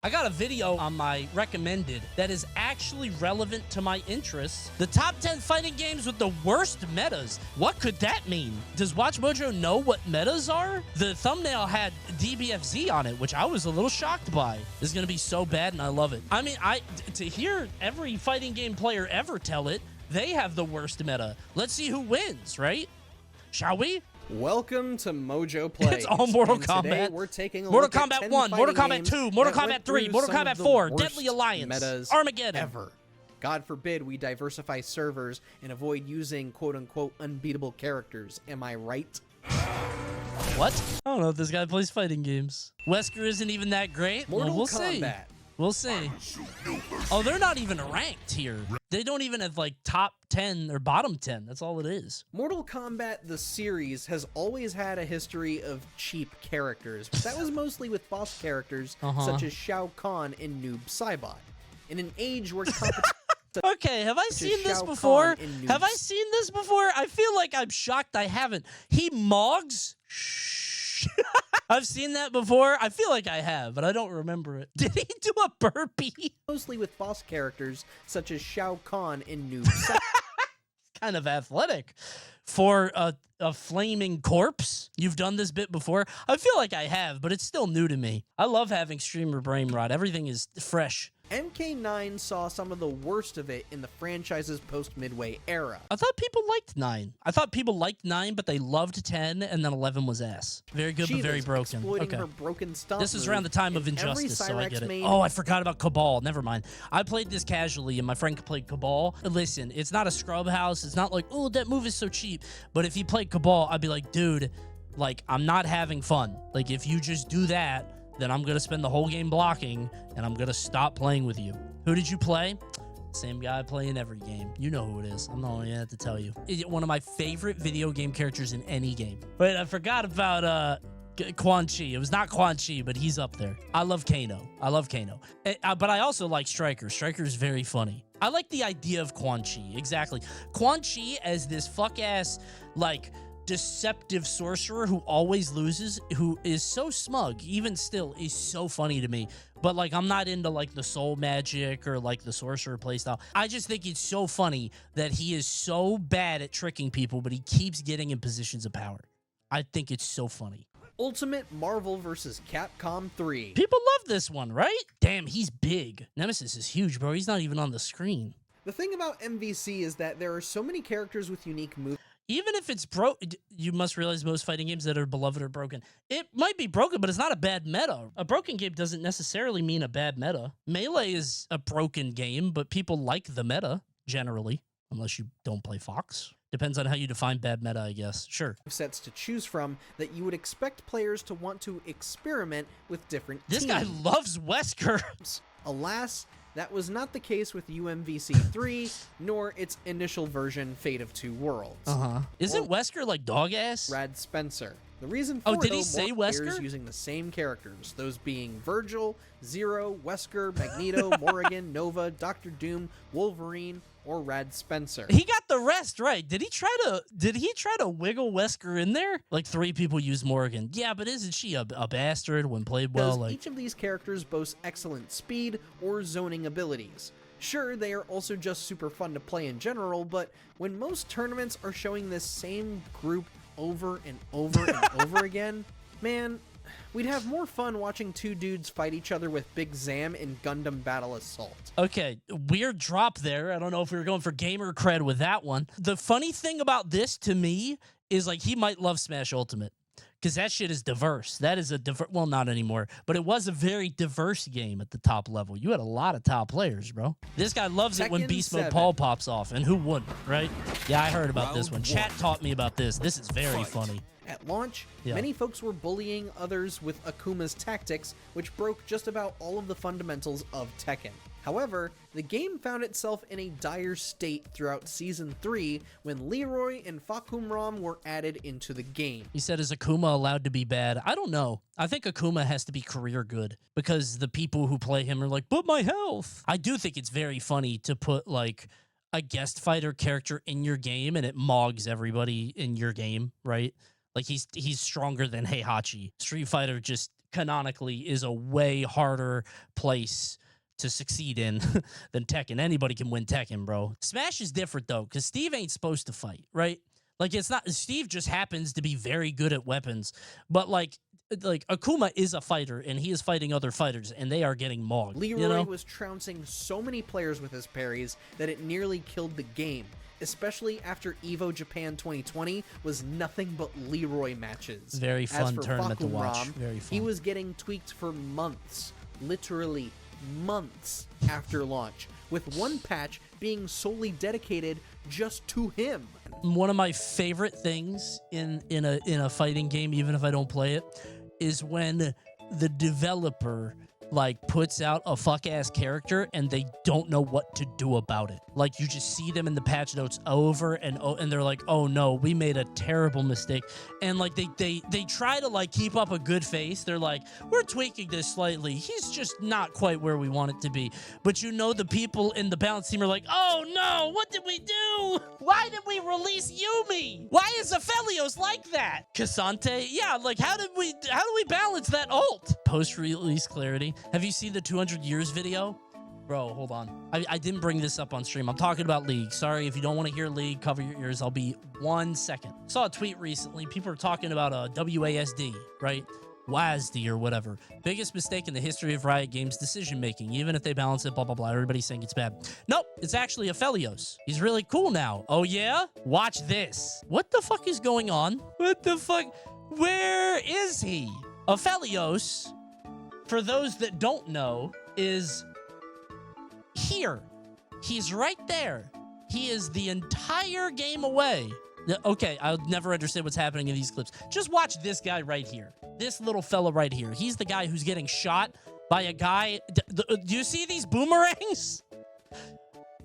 I got a video on my recommended that is actually relevant to my interests. The top 10 fighting games with the worst metas. What could that mean? Does Watch Mojo know what metas are? The thumbnail had DBFZ on it, which I was a little shocked by. This is going to be so bad, and I love it. I mean, to hear every fighting game player ever tell it, they have the worst meta. Let's see who wins, right? Shall we? Welcome to MojoPlays. It's all Mortal Kombat. Today we're taking a Mortal look at Kombat 10 1, Mortal fighting Kombat 2, Mortal Kombat 3, Mortal Kombat 4, Deadly Alliance, metas Armageddon. Ever. God forbid we diversify servers and avoid using quote-unquote unbeatable characters. Am I right? What? I don't know if this guy plays fighting games. Wesker isn't even that great. Mortal we'll Kombat. see. We'll see. Oh, they're not even ranked here. They don't even have like top 10 or bottom 10. That's all it is. Mortal Kombat, the series, has always had a history of cheap characters, but that was mostly with boss characters such as Shao Kahn and Noob Saibot. In an age where competition... Okay, have I seen this before? Have I seen this before? I feel like I'm shocked I haven't. He mogs? Shh. I've seen that before. I feel like I have, but I don't remember it. Did he do a burpee? Mostly with boss characters such as Shao Kahn and Noob Saibot. Kind of athletic for a flaming corpse. You've done this bit before. I feel like I have, but it's still new to me. I love having streamer brain rot. Everything is fresh. MK9 saw some of the worst of it in the franchise's post-Midway era. I thought people liked 9. I thought people liked 9, but they loved 10, and then 11 was ass. Very good, but very broken. Okay. Her broken stomp this is around the time of Injustice, so I get it. main... Oh, I forgot about Cabal. Never mind. I played this casually, and my friend played Cabal. Listen, it's not a scrub house. It's not like, oh, that move is so cheap. But if he played Cabal, I'd be like, dude, like, I'm not having fun. Like, if you just do that, then I'm going to spend the whole game blocking, and I'm going to stop playing with you. Who did you play? Same guy I play in every game. You know who it is. I'm not going to have to tell you. One of my favorite video game characters in any game. Wait, I forgot about Quan Chi. It was not Quan Chi, but he's up there. I love Kano. I love Kano. But I also like Striker. Striker is very funny. I like the idea of Quan Chi. Exactly. Quan Chi as this fuck-ass, like... deceptive sorcerer who always loses, who is so smug, even still, is so funny to me. But like, I'm not into like the soul magic or like the sorcerer playstyle. I just think it's so funny that he is so bad at tricking people, but he keeps getting in positions of power. I think it's so funny. Ultimate Marvel vs. Capcom 3. People love this one, right? Damn, he's big. Nemesis is huge, bro. He's not even on the screen. The thing about MVC is that there are so many characters with unique moves. Even if it's broke, you must realize most fighting games that are beloved are broken. It might be broken, but it's not a bad meta. A broken game doesn't necessarily mean a bad meta. Melee is a broken game, but people like the meta, generally, unless you don't play Fox. Depends on how you define bad meta, I guess. Sure. Sets to choose from that you would expect players to want to experiment with different teams. This guy loves Wesker. Alas, that was not the case with UMVC 3, nor its initial version, Fate of Two Worlds. Isn't Wesker like dog ass? Brad Spencer. The reason for did he say Wesker? Using the same characters, those being Virgil, Zero, Wesker, Magneto, Morrigan, Nova, Dr. Doom, Wolverine, or Rad Spencer. He got the rest right. Did he try to wiggle Wesker in there? Like 3 people use Morrigan. Yeah, but isn't she a bastard when played well? Like... Each of these characters boasts excellent speed or zoning abilities. Sure, they are also just super fun to play in general, but when most tournaments are showing this same group over and over and over again, man, we'd have more fun watching 2 dudes fight each other with Big Zam in Gundam Battle Assault. Okay, weird drop there. I don't know if we were going for gamer cred with that one. The funny thing about this to me is like he might love Smash Ultimate because that shit is diverse. That is a diverse, well, not anymore, but it was a very diverse game at the top level. You had a lot of top players, bro. This guy loves it when Beast Mode Paul pops off, and who wouldn't, right? Yeah, I heard about this one. Chat taught me about this. This is very funny. At launch, many folks were bullying others with Akuma's tactics, which broke just about all of the fundamentals of Tekken. However, the game found itself in a dire state throughout Season 3 when Leroy and Fakumram were added into the game. He said, is Akuma allowed to be bad? I don't know. I think Akuma has to be career good because the people who play him are like, but my health. I do think it's very funny to put like a guest fighter character in your game and it mogs everybody in your game, right? Like he's stronger than Heihachi. Street Fighter just canonically is a way harder place to succeed in than Tekken. Anybody can win Tekken, bro. Smash is different though, because Steve ain't supposed to fight, right? Like it's not. Steve just happens to be very good at weapons, but like Akuma is a fighter and he is fighting other fighters and they are getting mauled. Leroy was trouncing so many players with his parries that it nearly killed the game, especially after Evo Japan 2020 was nothing but Leroy matches. Very fun tournament to watch. Fakum Ram, Very fun. He was getting tweaked for months, literally months after launch, with one patch being solely dedicated just to him. One of my favorite things in a fighting game, even if I don't play it, is when the developer like puts out a fuck ass character and they don't know what to do about it. Like you just see them in the patch notes over and they're like, oh no, we made a terrible mistake. And like they try to like keep up a good face. They're like, we're tweaking this slightly. He's just not quite where we want it to be. But you know, the people in the balance team are like, oh no, what did we do? Why did we release Yumi? Why is Aphelios like that? Cassante? Yeah, like how do we balance that ult? Post-release clarity. Have you seen the 200 years video? Bro, hold on. I didn't bring this up on stream. I'm talking about League. Sorry, if you don't want to hear League, cover your ears. I'll be 1 second. Saw a tweet recently. People are talking about WASD, right? WASD or whatever. Biggest mistake in the history of Riot Games decision-making. Even if they balance it, blah, blah, blah. Everybody's saying it's bad. Nope, it's actually Aphelios. He's really cool now. Oh, yeah? Watch this. What the fuck is going on? What the fuck? Where is he? Aphelios, for those that don't know, is here. He's right there. He is the entire game away. Okay, I'll never understand what's happening in these clips. Just watch this guy right here. This little fella right here. He's the guy who's getting shot by a guy. Do you see these boomerangs?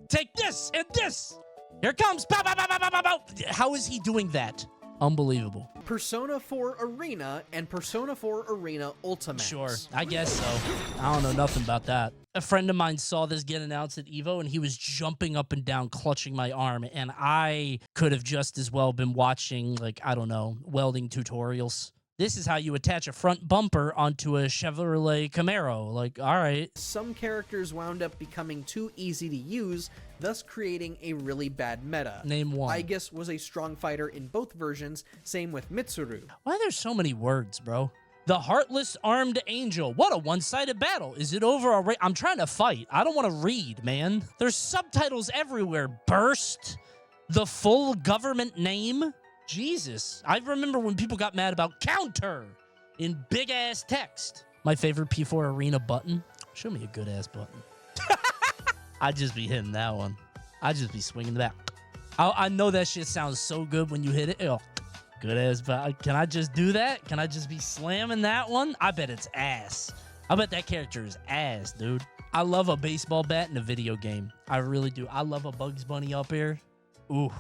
Take this and this. Here comes. Bow, bow, bow, bow, bow, bow. How is he doing that? Unbelievable. Persona 4 Arena and Persona 4 Arena Ultimate. Sure, I guess so. I don't know nothing about that. A friend of mine saw this get announced at EVO, and he was jumping up and down, clutching my arm, and I could have just as well been watching, like, I don't know, welding tutorials. This is how you attach a front bumper onto a Chevrolet Camaro. Like, all right. Some characters wound up becoming too easy to use, thus creating a really bad meta. Name one. Aegis was a strong fighter in both versions, same with Mitsuru. Why are there so many words, bro? The Heartless Armed Angel. What a one-sided battle. Is it over already? I'm trying to fight. I don't want to read, man. There's subtitles everywhere. Burst. The full government name. Jesus. I remember when people got mad about counter in big-ass text. My favorite P4 Arena button. Show me a good-ass button. I'd just be hitting that one. I'd just be swinging the bat. I know that shit sounds so good when you hit it. Oh, good-ass button. Can I just do that? Can I just be slamming that one? I bet it's ass. I bet that character is ass, dude. I love a baseball bat in a video game. I really do. I love a Bugs Bunny up here. Ooh.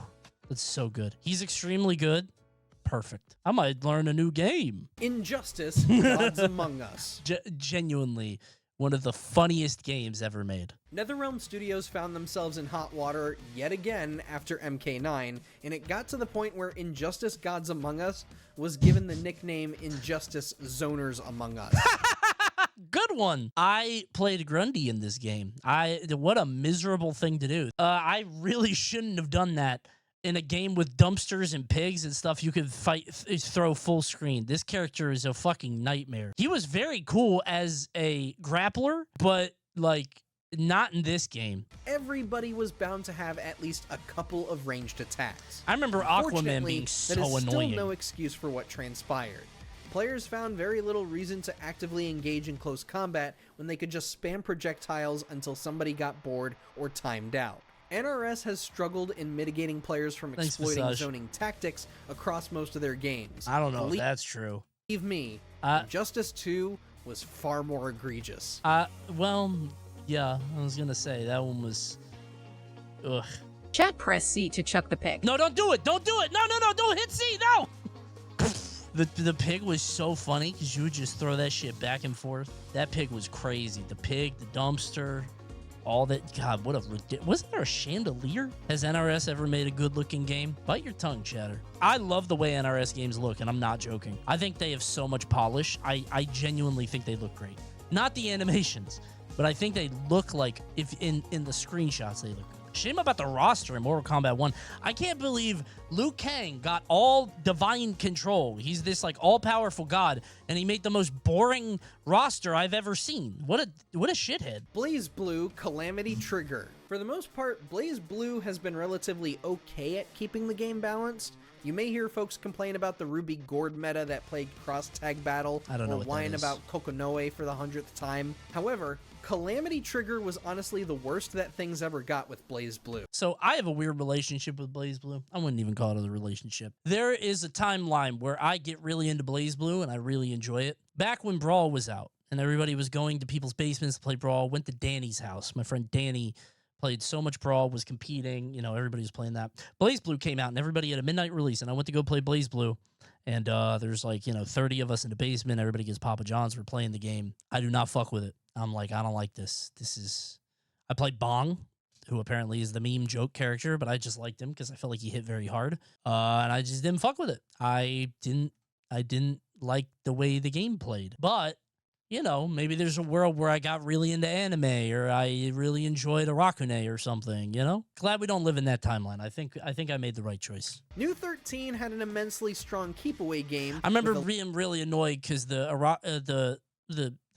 It's so good. He's extremely good. Perfect. I might learn a new game. Injustice: Gods Among Us. Genuinely, one of the funniest games ever made. NetherRealm Studios found themselves in hot water yet again after MK9, and it got to the point where Injustice: Gods Among Us was given the nickname Injustice: Zoners Among Us. Good one. I played Grundy in this game. What a miserable thing to do. I really shouldn't have done that. In a game with dumpsters and pigs and stuff, you could throw full screen. This character is a fucking nightmare. He was very cool as a grappler, but, like, not in this game. Everybody was bound to have at least a couple of ranged attacks. I remember Aquaman being so that is annoying. Still no excuse for what transpired. Players found very little reason to actively engage in close combat when they could just spam projectiles until somebody got bored or timed out. NRS has struggled in mitigating players from exploiting zoning tactics across most of their games. I don't know if that's true. Believe me, Justice 2 was far more egregious. Well, yeah, I was gonna say, that one was... Ugh. Chat, press C to chuck the pig. No, don't do it! Don't do it! No, don't hit C! No! The pig was so funny, because you would just throw that shit back and forth. That pig was crazy. The pig, the dumpster... all that. God, what a wasn't there a chandelier? Has NRS ever made a good-looking game? Bite your tongue, Chatter. I love the way NRS games look, and I'm not joking. I think they have so much polish. I genuinely think they look great. Not the animations, but I think they look like, if in the screenshots they look good. Shame about the roster in Mortal Kombat 1. I can't believe Liu Kang got all divine control. He's this like all-powerful god, and he made the most boring roster I've ever seen. What a shithead. BlazBlue Calamity Trigger. For the most part, BlazBlue has been relatively okay at keeping the game balanced. You may hear folks complain about the Ruby Gord meta that plagued cross-tag battle, I don't know or what whine that is. about Kokonoe for the 100th time. However, Calamity Trigger was honestly the worst that things ever got with BlazBlue. So I have a weird relationship with BlazBlue. I wouldn't even call it a relationship. There is a timeline where I get really into BlazBlue and I really enjoy it. Back when Brawl was out and everybody was going to people's basements to play Brawl, went to Danny's house. My friend Danny played so much Brawl, was competing. You know, everybody was playing that. BlazBlue came out and everybody had a midnight release, and I went to go play BlazBlue. And there's like, 30 of us in the basement. Everybody gets Papa John's. We're playing the game. I do not fuck with it. I'm like, I don't like this. I played Bong, who apparently is the meme joke character, but I just liked him because I felt like he hit very hard. And I just didn't fuck with it. I didn't like the way the game played. But, maybe there's a world where I got really into anime or I really enjoyed Arakune or something, Glad we don't live in that timeline. I think I made the right choice. New 13 had an immensely strong keep-away game. I remember being really annoyed because the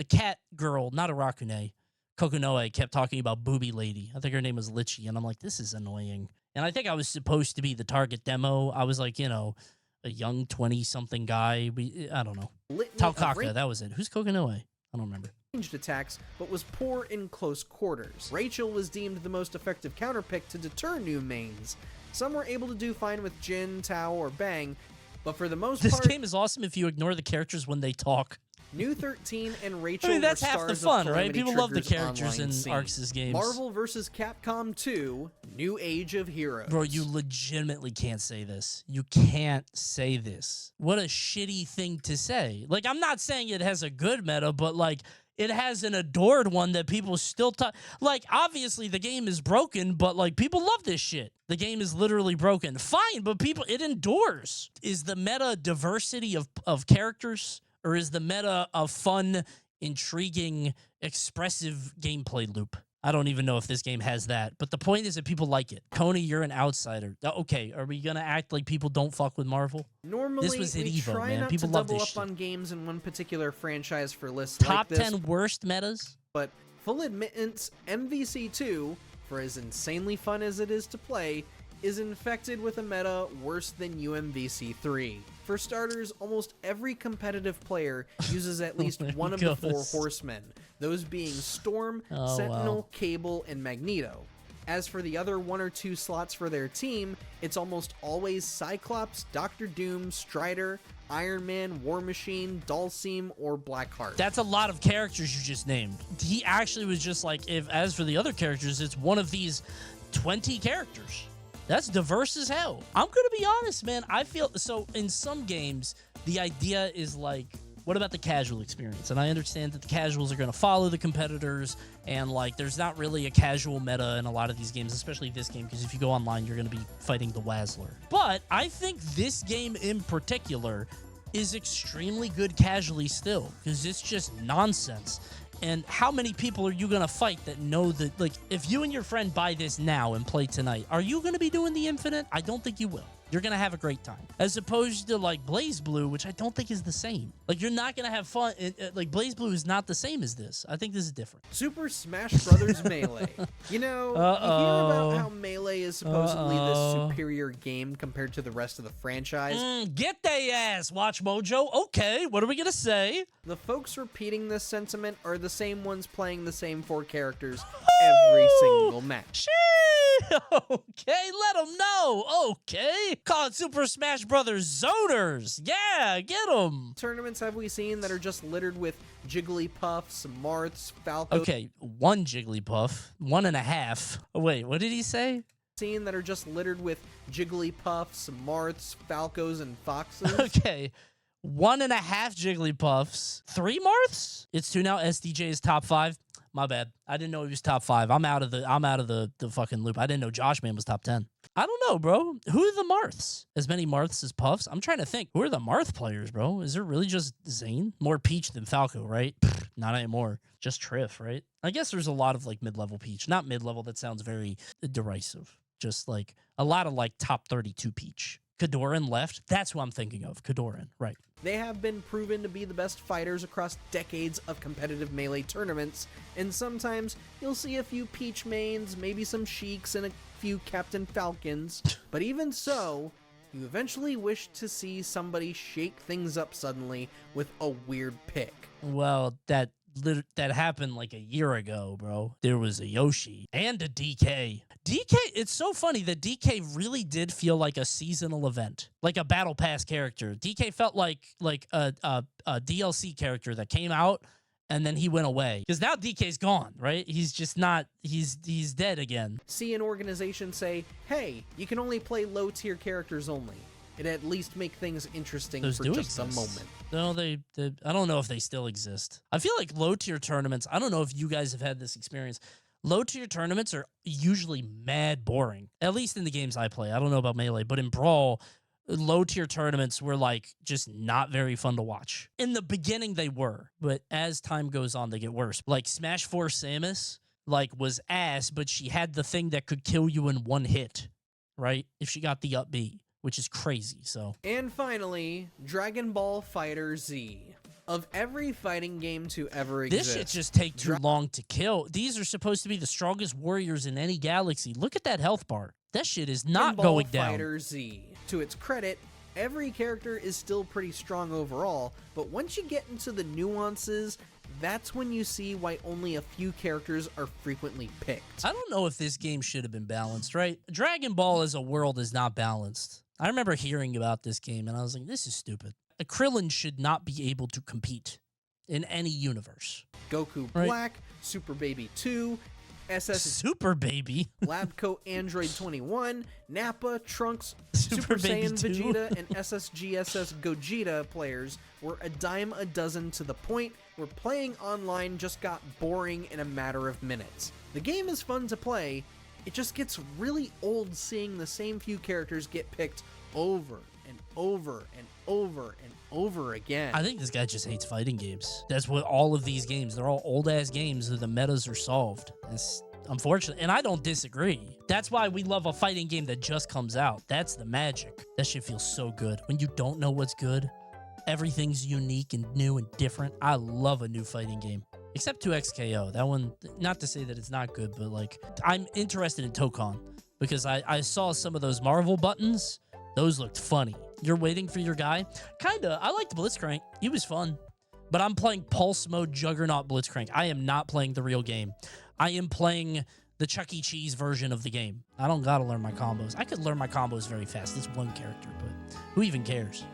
cat girl, not Arakune, Kokonoe, kept talking about Booby Lady. I think her name was Litchi, and I'm like, this is annoying. And I think I was supposed to be the target demo. I was like, a young 20-something guy. I don't know. Taukaka, that was it. Who's Kokonoe? I don't remember. Ranged attacks, but was poor in close quarters. Rachel was deemed the most effective counterpick to deter new mains. Some were able to do fine with Jin, Tao, or Bang, but for the most part... This game is awesome if you ignore the characters when they talk. New 13 and Rachel that's were half the stars fun, of right? People love the Trigger's characters in online scene. Arx's games. Marvel vs. Capcom 2, New Age of Heroes. Bro, you legitimately can't say this. You can't say this. What a shitty thing to say. Like, I'm not saying it has a good meta, but, like, it has an adored one that people still talk. Like, obviously, the game is broken, but, like, people love this shit. The game is literally broken. Fine, but it endures. Is the meta diversity of characters? Or is the meta a fun, intriguing, expressive gameplay loop? I don't even know if this game has that. But the point is that people like it. Coney, you're an outsider. Okay, are we going to act like people don't fuck with Marvel? Normally, this was at we Evo, try man. not People to love double this up shit. on games in one particular franchise for lists Top like this. 10 worst metas? But full admittance, MVC2, for as insanely fun as it is to play, is infected with a meta worse than UMVC3. For starters, almost every competitive player uses at least one of the four horsemen, those being Storm, Sentinel, Cable, and Magneto. As for the other one or two slots for their team, it's almost always Cyclops, Doctor Doom, Strider, Iron Man, War Machine, Dhalsim, or Blackheart. That's a lot of characters you just named. He actually was just like, as for the other characters, it's one of these 20 characters. That's diverse as hell. I'm going to be honest, man. I feel so in some games, the idea is like, what about the casual experience? And I understand that the casuals are going to follow the competitors, and like, there's not really a casual meta in a lot of these games, especially this game, because if you go online, you're going to be fighting the Wazzler. But I think this game in particular is extremely good casually still, because it's just nonsense. And how many people are you going to fight that know that, like, if you and your friend buy this now and play tonight, are you going to be doing the Infinite? I don't think you will. You're going to have a great time. As opposed to, like, BlazBlue, which I don't think is the same. Like, you're not going to have fun. Like, BlazBlue is not the same as this. I think this is different. Super Smash Bros. Melee. You know, you hear about how Melee is supposedly this superior game compared to the rest of the franchise. Get they ass, Watch Mojo. Okay, what are we going to say? The folks repeating this sentiment are the same ones playing the same four characters every single match. Okay, let them know. Okay. Call it Super Smash Brothers Zoners. Yeah, get them. Tournaments have we seen that are just littered with Jigglypuffs, Marths, Falcos. Okay, one Jigglypuff, 1.5. Oh, wait, what did he say? Seen that are just littered with Jigglypuffs, Marths, Falcos, and Foxes. Okay. 1.5 Jigglypuffs, 3 Marths? It's 2 now. SDJ is top 5. My bad. I didn't know he was top 5. I'm out of the fucking loop. I didn't know Josh Man was top 10. I don't know, bro. Who are the Marths? As many Marths as Puffs? I'm trying to think. Who are the Marth players, bro? Is it really just Zane? More Peach than Falco, right? Not anymore. Just Triff, right? I guess there's a lot of like mid-level Peach. Not mid-level. That sounds very derisive. Just like a lot of like top 32 Peach. Kadoran left. That's who I'm thinking of. Kadoran, right. They have been proven to be the best fighters across decades of competitive Melee tournaments, and sometimes you'll see a few Peach mains, maybe some Sheiks, and a few Captain Falcons, but even so, you eventually wish to see somebody shake things up suddenly with a weird pick. Well, that happened like a year ago, bro. There was a Yoshi and a DK. It's so funny that DK really did feel like a seasonal event, like a battle pass character. DK felt like a DLC character that came out and then he went away. Because now DK's gone, right? He's just not, he's dead again. See an organization say, hey, you can only play low-tier characters only. It at least make things interesting Those for do just exist. a moment. No, they I don't know if they still exist. I feel like low-tier tournaments, I don't know if you guys have had this experience. Low-tier tournaments are usually mad boring, at least in the games I play. I don't know about Melee, but in Brawl, low-tier tournaments were like just not very fun to watch. In the beginning, they were, but as time goes on, they get worse. Like Smash 4 Samus, like was ass, but she had the thing that could kill you in one hit, right? If she got the up B, which is crazy. So. And finally, Dragon Ball FighterZ. Of every fighting game to ever exist, This shit just take too long to kill. These are supposed to be the strongest warriors in any galaxy. Look at that health bar. That shit is not going down. FighterZ. To its credit, every character is still pretty strong overall, but once you get into the nuances, that's when you see why only a few characters are frequently picked. I don't know if this game should have been balanced, right? Dragon Ball as a world is not balanced. I remember hearing about this game, and I was like, this is stupid. A Krillin should not be able to compete in any universe. Goku Right. Black, Super Baby 2, SS Super Baby. Labco Android 21, Nappa, Trunks, Super Super Baby Saiyan 2. Vegeta, and SSGSS Gogeta players were a dime a dozen to the point where playing online just got boring in a matter of minutes. The game is fun to play, it just gets really old seeing the same few characters get picked over and over and over and over again. I think this guy just hates fighting games. That's what all of these games, they're all old-ass games that the metas are solved. It's unfortunate, and I don't disagree. That's why we love a fighting game that just comes out. That's the magic. That shit feels so good. When you don't know what's good, everything's unique and new and different. I love a new fighting game. Except 2XKO. That one, not to say that it's not good, but like, I'm interested in Tokon because I saw some of those Marvel buttons. Those looked funny. You're waiting for your guy? Kinda. I liked Blitzcrank. He was fun. But I'm playing Pulse Mode Juggernaut Blitzcrank. I am not playing the real game. I am playing the Chuck E. Cheese version of the game. I don't gotta learn my combos. I could learn my combos very fast. It's one character, but who even cares?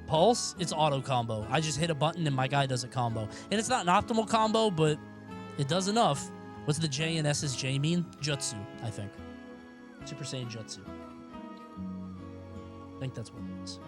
Pulse, it's auto combo. I just hit a button and my guy does a combo. And it's not an optimal combo, but it does enough. What's the J and SSJ mean? Jutsu, I think. Super Saiyan Jutsu. I think that's what it is.